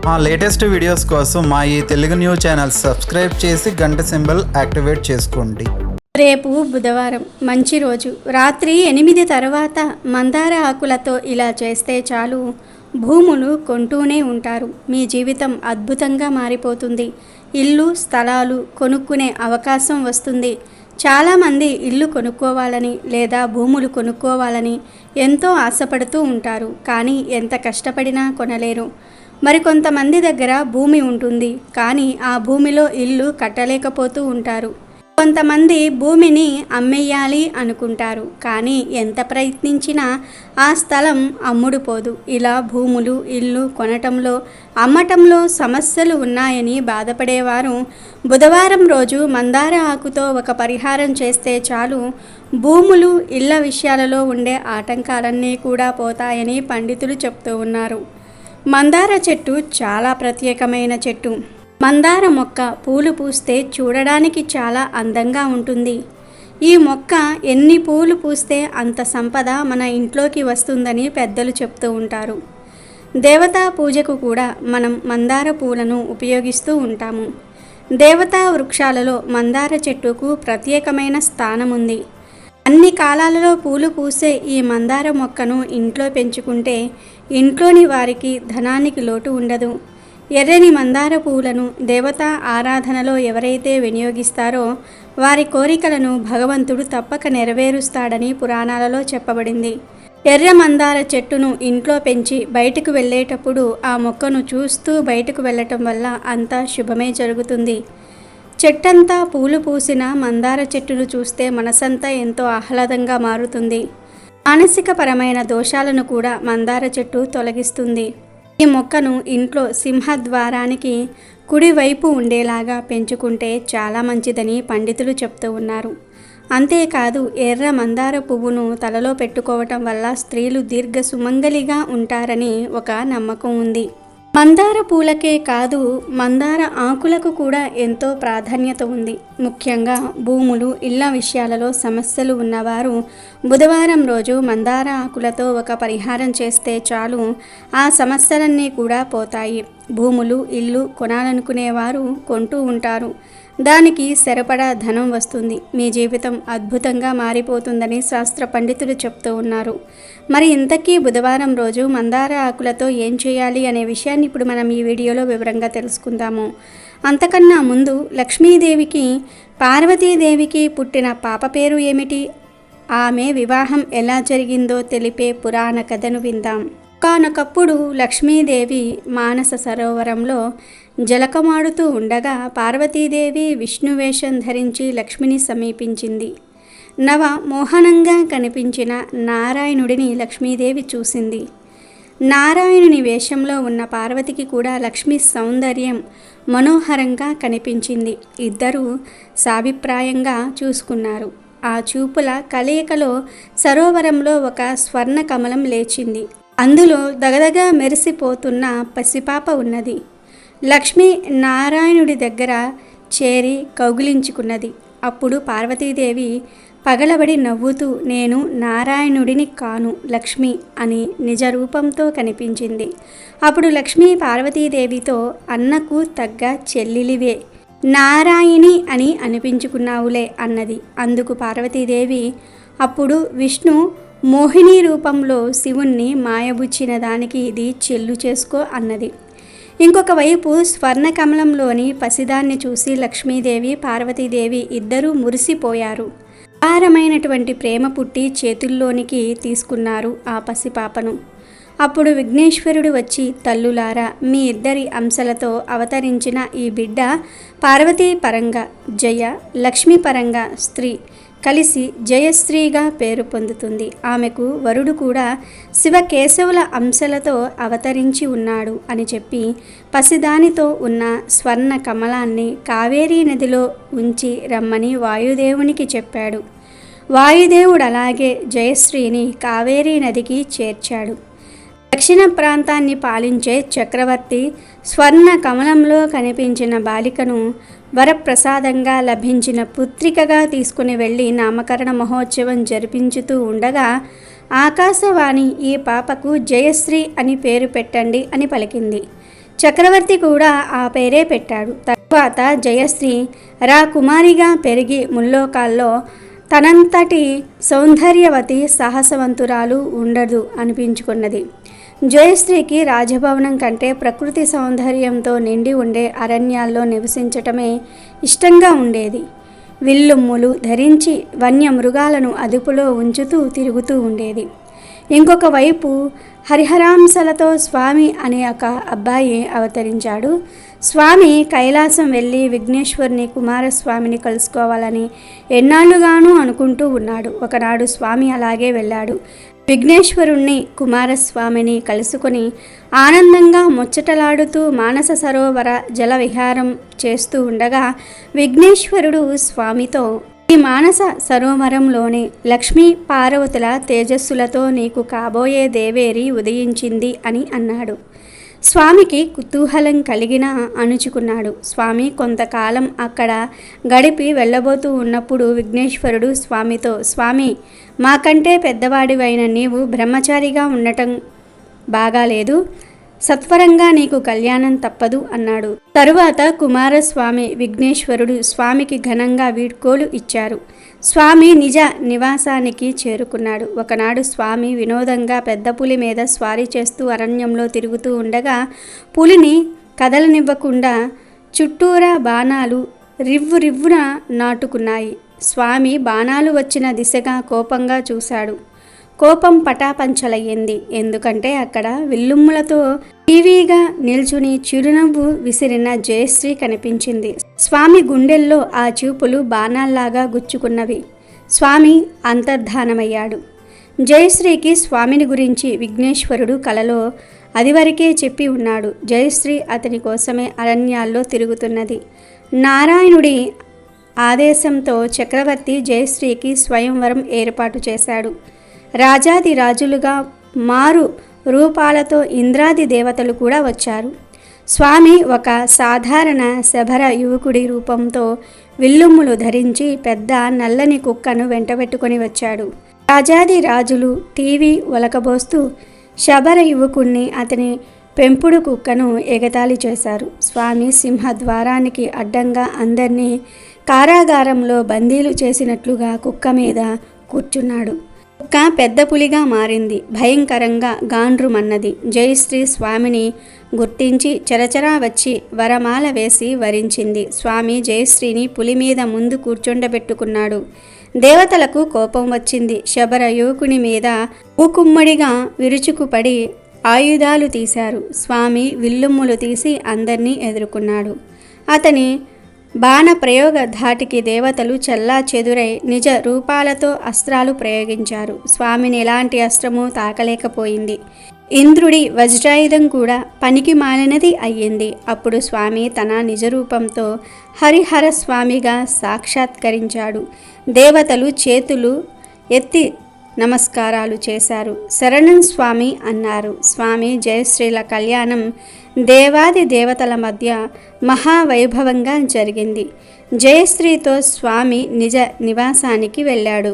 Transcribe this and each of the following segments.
మా latest videos కోసం మా ఈ తెలుగు న్యూస్ ఛానల్ సబ్స్క్రైబ్ చేసి గంట సింబల్ యాక్టివేట్ చేసుకోండి. రేపు బుధవారం మంచి రోజు. రాత్రి 8 తర్వాత మందార ఆకులతో ఇలా చేస్తే చాలు, భూములు కొంటూనే ఉంటారు. మీ జీవితం అద్భుతంగా మారిపోతుంది. ఇల్లు స్థలాలు కొనుక్కునే అవకాశం వస్తుంది. చాలామంది ఇల్లు కొనుక్కోవాలని లేదా భూములు కొనుక్కోవాలని ఎంతో ఆశపడుతూ ఉంటారు. కానీ ఎంత కష్టపడినా కొనలేరు. మరికొంతమంది దగ్గర భూమి ఉంటుంది, కానీ ఆ భూమిలో ఇల్లు కట్టలేకపోతూ ఉంటారు. కొంతమంది భూమిని అమ్మేయాలి అనుకుంటారు, కానీ ఎంత ప్రయత్నించినా ఆ స్థలం అమ్ముడుపోదు. ఇలా భూములు ఇల్లు కొనటంలో అమ్మటంలో సమస్యలు ఉన్నాయని బాధపడేవారు బుధవారం రోజు మందార ఆకుతో ఒక పరిహారం చేస్తే చాలు, భూములు ఇళ్ల విషయాలలో ఉండే ఆటంకాలన్నీ కూడా పోతాయని పండితులు చెప్తూ ఉన్నారు. మందార చెట్టు చాలా ప్రత్యేకమైన చెట్టు. మందార మొక్క పూలు పూస్తే చూడడానికి చాలా అందంగా ఉంటుంది. ఈ మొక్క ఎన్ని పూలు పూస్తే అంత సంపద మన ఇంట్లోకి వస్తుందని పెద్దలు చెప్తూ ఉంటారు. దేవతా పూజకు కూడా మనం మందార పూలను ఉపయోగిస్తూ ఉంటాము. దేవతా వృక్షాలలో మందార చెట్టుకు ప్రత్యేకమైన స్థానం ఉంది. అన్ని కాలాలలో పూలు పూసే ఈ మందార మొక్కను ఇంట్లో పెంచుకుంటే ఇంట్లోని వారికి ధనానికి లోటు ఉండదు. ఎర్రని మందార పూలను దేవతా ఆరాధనలో ఎవరైతే వినియోగిస్తారో వారి కోరికలను భగవంతుడు తప్పక నెరవేరుస్తాడని పురాణాలలో చెప్పబడింది. ఎర్ర మందార చెట్టును ఇంట్లో పెంచి బయటకు వెళ్ళేటప్పుడు ఆ మొక్కను చూస్తూ బయటకు వెళ్ళటం వల్ల అంతా శుభమే జరుగుతుంది. చెట్టంతా పూలు పూసిన మందార చెట్టును చూస్తే మనసంతా ఎంతో ఆహ్లాదంగా మారుతుంది. మానసికపరమైన దోషాలను కూడా మందార చెట్టు తొలగిస్తుంది. ఈ మొక్కను ఇంట్లో సింహద్వారానికి కుడివైపు ఉండేలాగా పెంచుకుంటే చాలా మంచిదని పండితులు చెప్తూ ఉన్నారు. అంతేకాదు, ఎర్ర మందార పువ్వును తలలో పెట్టుకోవటం వల్ల స్త్రీలు దీర్ఘ సుమంగలిగా ఉంటారని ఒక నమ్మకం ఉంది. మందార పూలకే కాదు, మందార ఆకులకు కూడా ఎంతో ప్రాధాన్యత ఉంది. ముఖ్యంగా భూములు ఇళ్ల విషయాలలో సమస్యలు ఉన్నవారు బుధవారం రోజు మందార ఆకులతో ఒక పరిహారం చేస్తే చాలు, ఆ సమస్యలన్నీ కూడా పోతాయి. భూములు ఇల్లు కొనాలనుకునేవారు కొంటూ ఉంటారు. దానికి సరిపడా ధనం వస్తుంది. మీ జీవితం అద్భుతంగా మారిపోతుందని శాస్త్ర పండితులు చెప్తూ ఉన్నారు. మరి ఇంతకీ బుధవారం రోజు మందార ఆకులతో ఏం చేయాలి అనే విషయాన్ని ఇప్పుడు మనం ఈ వీడియోలో వివరంగా తెలుసుకుందాము. అంతకన్నా ముందు లక్ష్మీదేవికి పార్వతీదేవికి పుట్టిన పాప పేరు ఏమిటి, ఆమె వివాహం ఎలా జరిగిందో తెలిపే పురాణ కథను విందాం. ఒకానొకప్పుడు లక్ష్మీదేవి మానస సరోవరంలో జలకమాడుతూ ఉండగా పార్వతీదేవి విష్ణువేషం ధరించి లక్ష్మిని సమీపించింది. నవ మోహనంగా కనిపించిన నారాయణుడిని లక్ష్మీదేవి చూసింది. నారాయణుని వేషంలో ఉన్న పార్వతికి కూడా లక్ష్మి సౌందర్యం మనోహరంగా కనిపించింది. ఇద్దరూ సాభిప్రాయంగా చూసుకున్నారు. ఆ చూపుల కలయికలో సరోవరంలో ఒక స్వర్ణ కమలం లేచింది. అందులో దగదగా మెరిసిపోతున్న పసిపాప ఉన్నది. లక్ష్మి నారాయణుడి దగ్గర చేరి కౌగిలించుకున్నది. అప్పుడు పార్వతీదేవి పగలబడి నవ్వుతూ, నేను నారాయణుడిని కాను, లక్ష్మి అని నిజ రూపంతో కనిపించింది. అప్పుడు లక్ష్మి పార్వతీదేవితో, అన్నకు తగ్గ చెల్లిలివే, నారాయణి అని అనిపించుకున్నావులే అన్నది. అందుకు పార్వతీదేవి, అప్పుడు విష్ణు మోహిని రూపంలో శివుణ్ణి మాయబుచ్చిన దానికి ఇది చెల్లు చేసుకో అన్నది. ఇంకొక వైపు స్వర్ణకమలంలోని పసిదాన్ని చూసి లక్ష్మీదేవి పార్వతీదేవి ఇద్దరూ మురిసిపోయారు. అపారమైనటువంటి ప్రేమ పుట్టి చేతుల్లోనికి తీసుకున్నారు ఆ పసిపాపను. అప్పుడు విఘ్నేశ్వరుడు వచ్చి, తల్లులారా, మీ ఇద్దరి అంశలతో అవతరించిన ఈ బిడ్డ పార్వతీ పరంగా జయ, లక్ష్మీ పరంగా స్త్రీ కలిసి జయశ్రీగా పేరు పొందుతుంది. ఆమెకు వరుడు కూడా శివకేశవుల అంశలతో అవతరించి ఉన్నాడు అని చెప్పి పసిదానితో ఉన్న స్వర్ణ కమలాన్ని కావేరీ నదిలో ఉంచి రమ్మని వాయుదేవునికి చెప్పాడు. వాయుదేవుడు అలాగే జయశ్రీని కావేరీ నదికి చేర్చాడు. దక్షిణ ప్రాంతాన్ని పాలించే చక్రవర్తి స్వర్ణ కమలంలో కనిపించిన బాలికను వరప్రసాదంగా లభించిన పుత్రికగా తీసుకుని వెళ్ళి నామకరణ మహోత్సవం జరిపించుతూ ఉండగా ఆకాశవాణి ఈ పాపకు జయశ్రీ అని పేరు పెట్టండి అని పలికింది. చక్రవర్తి కూడా ఆ పేరే పెట్టాడు. తర్వాత జయశ్రీ రా కుమారిగా పెరిగి ముల్లోకాల్లో తనంతటి సౌందర్యవతి సాహసవంతురాలు ఉండదు అనిపించుకున్నది. జయశ్రీకి రాజభవనం కంటే ప్రకృతి సౌందర్యంతో నిండి ఉండే అరణ్యాల్లో నివసించటమే ఇష్టంగా ఉండేది. విల్లుమ్ములు ధరించి వన్యమృగాలను అదుపులో ఉంచుతూ తిరుగుతూ ఉండేది. ఇంకొక వైపు హరిహరాంశలతో స్వామి అనే ఒక అబ్బాయి అవతరించాడు. స్వామి కైలాసం వెళ్ళి విఘ్నేశ్వరుని కుమారస్వామిని కలుసుకోవాలని ఎన్నాళ్ళుగానూ అనుకుంటూ ఉన్నాడు. ఒకనాడు స్వామి అలాగే వెళ్ళాడు. విఘ్నేశ్వరుణ్ణి కుమారస్వామిని కలుసుకొని ఆనందంగా ముచ్చటలాడుతూ మానస సరోవర జల విహారం చేస్తూ ఉండగా విఘ్నేశ్వరుడు స్వామితో, ఈ మానస సరోవరంలోనే లక్ష్మీ పార్వతుల తేజస్సులతో నీకు కాబోయే దేవేరి ఉదయించింది అని అన్నాడు. స్వామికి కుతూహలం కలిగినా అణుచుకున్నాడు. స్వామి కొంతకాలం అక్కడ గడిపి వెళ్ళబోతూ ఉన్నప్పుడు విఘ్నేశ్వరుడు స్వామితో, స్వామి, మాకంటే పెద్దవాడివైన నీవు బ్రహ్మచారిగా ఉండటం బాగాలేదు, సత్వరంగా నీకు కళ్యాణం తప్పదు అన్నాడు. తరువాత కుమారస్వామి విఘ్నేశ్వరుడు స్వామికి ఘనంగా వీడ్కోలు ఇచ్చారు. స్వామి నిజ నివాసానికి చేరుకున్నాడు. ఒకనాడు స్వామి వినోదంగా పెద్ద పులి మీద స్వారీ చేస్తూ అరణ్యంలో తిరుగుతూ ఉండగా పులిని కదలనివ్వకుండా చుట్టూరా బాణాలు రివ్వున నాటుకున్నాయి. స్వామి బాణాలు వచ్చిన దిశగా కోపంగా చూశాడు. కోపం పటాపంచలయ్యింది. ఎందుకంటే అక్కడ విల్లుమ్ములతో టీవీగా నిల్చుని చిరునవ్వు విసిరిన జయశ్రీ కనిపించింది. స్వామి గుండెల్లో ఆ చూపులు బాణాల్లాగా గుచ్చుకున్నవి. స్వామి అంతర్ధానమయ్యాడు. జయశ్రీకి స్వామిని గురించి విఘ్నేశ్వరుడు కలలో అదివరకే చెప్పి ఉన్నాడు. జయశ్రీ అతని కోసమే అరణ్యాల్లో తిరుగుతున్నది. నారాయణుడి ఆదేశంతో చక్రవర్తి జయశ్రీకి స్వయంవరం ఏర్పాటు చేశాడు. రాజాది రాజులుగా మారు రూపాలతో ఇంద్రాది దేవతలు కూడా వచ్చారు. స్వామి ఒక సాధారణ శబర యువకుడి రూపంతో విల్లుమ్ములు ధరించి పెద్ద నల్లని కుక్కను వెంటబెట్టుకొని వచ్చాడు. రాజాది రాజులు టీవీ ఒలకబోస్తూ శబర యువకుణ్ణి, అతని పెంపుడు కుక్కను ఎగతాళి చేశారు. స్వామి సింహద్వారానికి అడ్డంగా అందరినీ కారాగారంలో బందీలు చేసినట్లుగా కుక్క మీద కూర్చున్నాడు. కుక్క పెద్ద పులిగా మారింది. భయంకరంగా గాండ్రుమన్నది. జయశ్రీ స్వామిని గుర్తించి చరచరా వచ్చి వరమాల వేసి వరించింది. స్వామి జయశ్రీని పులి మీద ముందు కూర్చుండబెట్టుకున్నాడు. దేవతలకు కోపం వచ్చింది. శబర యువకుని మీద ఊకుమ్మడిగా విరుచుకుపడి ఆయుధాలు తీశారు. స్వామి విల్లుమ్ములు తీసి అందర్నీ ఎదుర్కొన్నాడు. అతని బాణ ప్రయోగ ధాటికి దేవతలు చల్లా చెదురై నిజ రూపాలతో అస్త్రాలు ప్రయోగించారు. స్వామిని ఎలాంటి అస్త్రము తాకలేకపోయింది. ఇంద్రుడి వజ్రాయుధం కూడా పనికి మాలినది అయ్యింది. అప్పుడు స్వామి తన నిజరూపంతో హరిహర స్వామిగా సాక్షాత్కరించాడు. దేవతలు చేతులు ఎత్తి నమస్కారాలు చేశారు. శరణం స్వామి అన్నారు. స్వామి జయశ్రీల కళ్యాణం దేవాది దేవతల మధ్య మహావైభవంగా జరిగింది. జయశ్రీతో స్వామి నిజ నివాసానికి వెళ్ళాడు.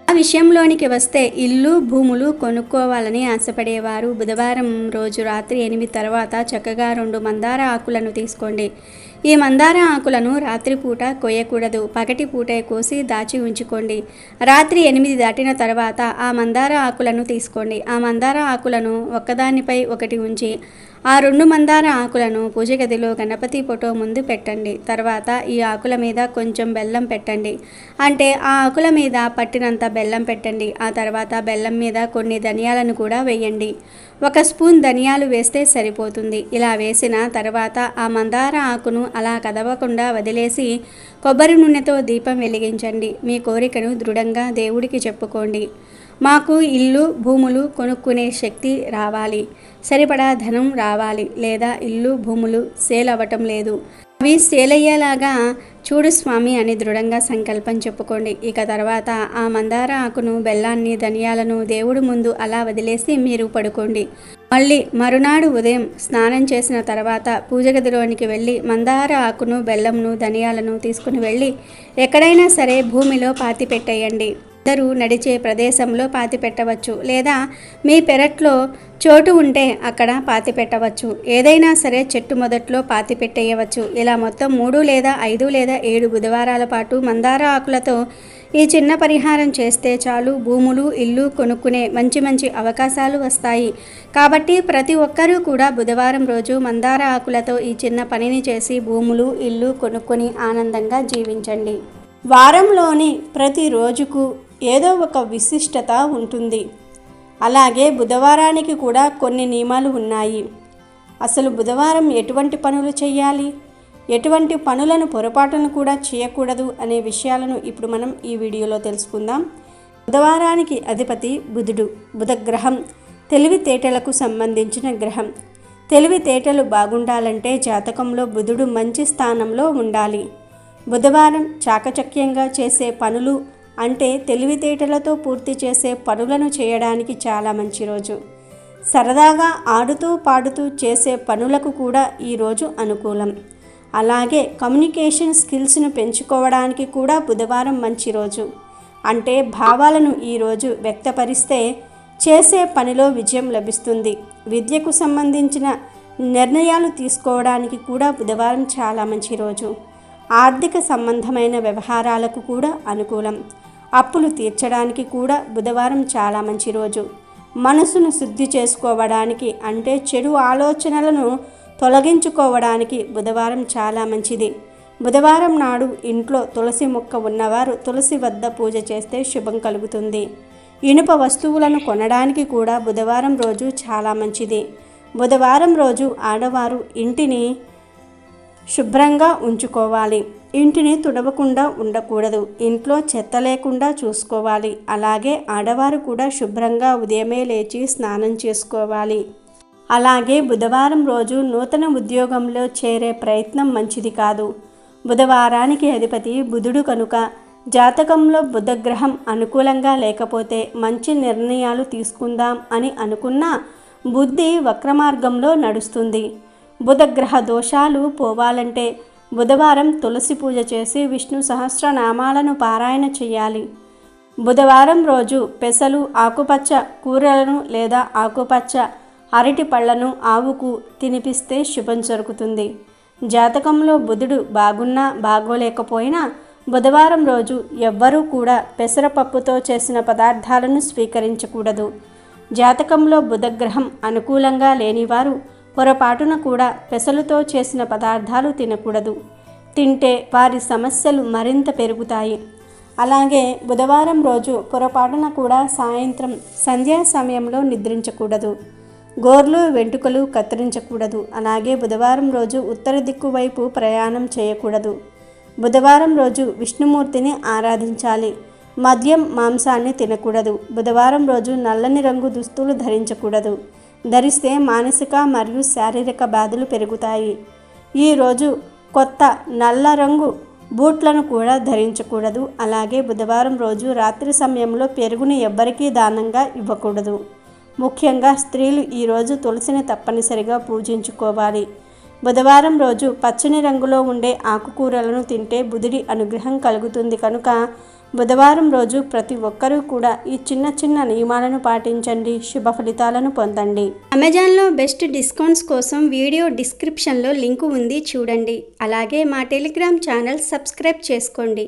ఆ విషయంలోనికి వస్తే ఇల్లు భూములు కొనుక్కోవాలని ఆశపడేవారు బుధవారం రోజు రాత్రి 8 తర్వాత చక్కగా 2 మందార ఆకులను తీసుకోండి. ఈ మందార ఆకులను రాత్రిపూట కోయకూడదు. పగటి పూటే కోసి దాచి ఉంచుకోండి. రాత్రి 8 దాటిన తర్వాత ఆ మందార ఆకులను తీసుకోండి. ఆ మందార ఆకులను ఒక్కదానిపై ఒకటి ఉంచి ఆ 2 మందార ఆకులను పూజ గదిలో గణపతి ఫోటో ముందు పెట్టండి. తర్వాత ఈ ఆకుల మీద కొంచెం బెల్లం పెట్టండి. అంటే ఆ ఆకుల మీద పట్టినంత బెల్లం పెట్టండి. ఆ తర్వాత బెల్లం మీద కొన్ని ధనియాలను కూడా వేయండి. 1 స్పూన్ ధనియాలు వేస్తే సరిపోతుంది. ఇలా వేసిన తర్వాత ఆ మందార ఆకును అలా కదవకుండా వదిలేసి కొబ్బరి నూనెతో దీపం వెలిగించండి. మీ కోరికను దృఢంగా దేవుడికి చెప్పుకోండి. మాకు ఇల్లు భూములు కొనుక్కునే శక్తి రావాలి, సరిపడా ధనం రావాలి, లేదా ఇల్లు భూములు సేల్ అవ్వటం లేదు, అవి సేల్ అయ్యేలాగా చూడు స్వామి అని దృఢంగా సంకల్పం చెప్పుకోండి. ఇక తర్వాత ఆ మందార ఆకును బెల్లాన్ని ధనియాలను దేవుడి ముందు అలా వదిలేసి మీరు పడుకోండి. మళ్ళీ మరునాడు ఉదయం స్నానం చేసిన తర్వాత పూజ గదిలోనికి వెళ్ళి మందార ఆకును బెల్లంను ధనియాలను తీసుకుని వెళ్ళి ఎక్కడైనా సరే భూమిలో పాతి పెట్టేయండి. అందరూ నడిచే ప్రదేశంలో పాతి పెట్టవచ్చు, లేదా మీ పెరట్లో చోటు ఉంటే అక్కడ పాతి పెట్టవచ్చు. ఏదైనా సరే చెట్టు మొదట్లో పాతి పెట్టేయవచ్చు. ఇలా మొత్తం 3 లేదా 5 లేదా 7 బుధవారాల పాటు మందార ఆకులతో ఈ చిన్న పరిహారం చేస్తే చాలు, భూములు ఇల్లు కొనుక్కునే మంచి అవకాశాలు వస్తాయి. కాబట్టి ప్రతి ఒక్కరూ కూడా బుధవారం రోజు మందార ఆకులతో ఈ చిన్న పనిని చేసి భూములు ఇల్లు కొనుక్కొని ఆనందంగా జీవించండి. వారంలోని ప్రతి రోజుకు ఏదో ఒక విశిష్టత ఉంటుంది. అలాగే బుధవారానికి కూడా కొన్ని నియమాలు ఉన్నాయి. అసలు బుధవారం ఎటువంటి పనులు చేయాలి, ఎటువంటి పనులను పొరపాటును కూడా చేయకూడదు అనే విషయాలను ఇప్పుడు మనం ఈ వీడియోలో తెలుసుకుందాం. బుధవారానికి అధిపతి బుధుడు. బుధగ్రహం తెలివితేటలకు సంబంధించిన గ్రహం. తెలివితేటలు బాగుండాలంటే జాతకంలో బుధుడు మంచి స్థానంలో ఉండాలి. బుధవారం చాకచక్యంగా చేసే పనులు అంటే తెలివితేటలతో పూర్తి చేసే పనులను చేయడానికి చాలా మంచి రోజు. సరదాగా ఆడుతూ పాడుతూ చేసే పనులకు కూడా ఈరోజు అనుకూలం. అలాగే కమ్యూనికేషన్ స్కిల్స్ను పెంచుకోవడానికి కూడా బుధవారం మంచి రోజు. అంటే భావాలను ఈరోజు వ్యక్తపరిస్తే చేసే పనిలో విజయం లభిస్తుంది. విద్యకు సంబంధించిన నిర్ణయాలు తీసుకోవడానికి కూడా బుధవారం చాలా మంచి రోజు. ఆర్థిక సంబంధమైన వ్యవహారాలకు కూడా అనుకూలం. అప్పులు తీర్చడానికి కూడా బుధవారం చాలా మంచి రోజు. మనసును శుద్ధి చేసుకోవడానికి అంటే చెడు ఆలోచనలను తొలగించుకోవడానికి బుధవారం చాలా మంచిది. బుధవారం నాడు ఇంట్లో తులసి మొక్క ఉన్నవారు తులసి వద్ద పూజ చేస్తే శుభం కలుగుతుంది. ఇనుప వస్తువులను కొనడానికి కూడా బుధవారం రోజు చాలా మంచిది. బుధవారం రోజు ఆడవారు ఇంటిని శుభ్రంగా ఉంచుకోవాలి. ఇంటిని తుడవకుండా ఉండకూడదు. ఇంట్లో చెత్త లేకుండా చూసుకోవాలి. అలాగే ఆడవారు కూడా శుభ్రంగా ఉదయమే లేచి స్నానం చేసుకోవాలి. అలాగే బుధవారం రోజు నూతన ఉద్యోగంలో చేరే ప్రయత్నం మంచిది కాదు. బుధవారానికి అధిపతి బుధుడు కనుక జాతకంలో బుధగ్రహం అనుకూలంగా లేకపోతే మంచి నిర్ణయాలు తీసుకుందాం అని అనుకున్నా బుద్ధి వక్రమార్గంలో నడుస్తుంది. బుధగ్రహ దోషాలు పోవాలంటే బుధవారం తులసి పూజ చేసి విష్ణు సహస్రనామాలను పారాయణ చేయాలి. బుధవారం రోజు పెసలు, ఆకుపచ్చ కూరలను లేదా ఆకుపచ్చ అరటి పళ్లను ఆవుకు తినిపిస్తే శుభం జరుగుతుంది. జాతకంలో బుధుడు బాగున్నా బాగోలేకపోయినా బుధవారం రోజు ఎవ్వరూ కూడా పెసరపప్పుతో చేసిన పదార్థాలను స్వీకరించకూడదు. జాతకంలో బుధగ్రహం అనుకూలంగా లేనివారు పొరపాటున కూడా పెసలుతో చేసిన పదార్థాలు తినకూడదు. తింటే వారి సమస్యలు మరింత పెరుగుతాయి. అలాగే బుధవారం రోజు పొరపాటున కూడా సాయంత్రం సంధ్యా సమయంలో నిద్రించకూడదు. గోర్లు వెంట్రుకలు కత్తిరించకూడదు. అలాగే బుధవారం రోజు ఉత్తర దిక్కు వైపు ప్రయాణం చేయకూడదు. బుధవారం రోజు విష్ణుమూర్తిని ఆరాధించాలి. మద్యం, మాంసాన్ని తినకూడదు. బుధవారం రోజు నల్లని రంగు దుస్తులు ధరించకూడదు. ధరిస్తే మానసిక మరియు శారీరక బాధలు పెరుగుతాయి. ఈరోజు కొత్త నల్ల రంగు బూట్లను కూడా ధరించకూడదు. అలాగే బుధవారం రోజు రాత్రి సమయంలో పెరుగుని ఎవ్వరికీ దానంగా ఇవ్వకూడదు. ముఖ్యంగా స్త్రీలు ఈరోజు తులసిని తప్పనిసరిగా పూజించుకోవాలి. బుధవారం రోజు పచ్చని రంగులో ఉండే ఆకుకూరలను తింటే బుధుడి అనుగ్రహం కలుగుతుంది కనుక బుధవారం రోజు ప్రతి ఒక్కరూ కూడా ఈ చిన్న నియమాలను పాటించండి. శుభ ఫలితాలను పొందండి. అమెజాన్లో బెస్ట్ డిస్కౌంట్స్ కోసం వీడియో డిస్క్రిప్షన్లో లింకు ఉంది, చూడండి. అలాగే మా టెలిగ్రామ్ ఛానల్ సబ్స్క్రైబ్ చేసుకోండి.